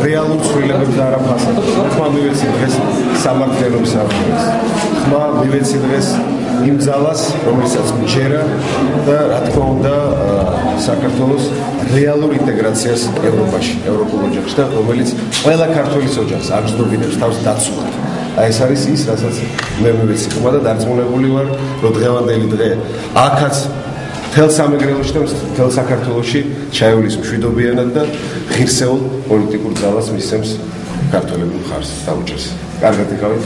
რეალურ ცვლილებებს და არა ფასადებს. ხმა მივეცი დღეს სამართლიანობის არქივს. ხმა მივეცი დღეს იმ ძალას, რომელსაც მჯერა და რა თქმა უნდა საქართველოს რეალურ ინტეგრაციას ევროპაში, ევროპულ ოჯახში და რომელიც ყველა ქართველის ოჯახს აღზრდობინებს თავს დაცულად. აი ეს არის ის, რასაც მე მივეცი ხმა და დარწმუნებული ვარ, რომ დღევანდელი დღე აქაც მთელ სამეგრელოში და მთელ საქართველოში ჩაივლის მშვიდობიანად და ღირსეულ პოლიტიკურ ძალას მისცემს ქართველები მხარს დაუჭერს. კარგად იხავით.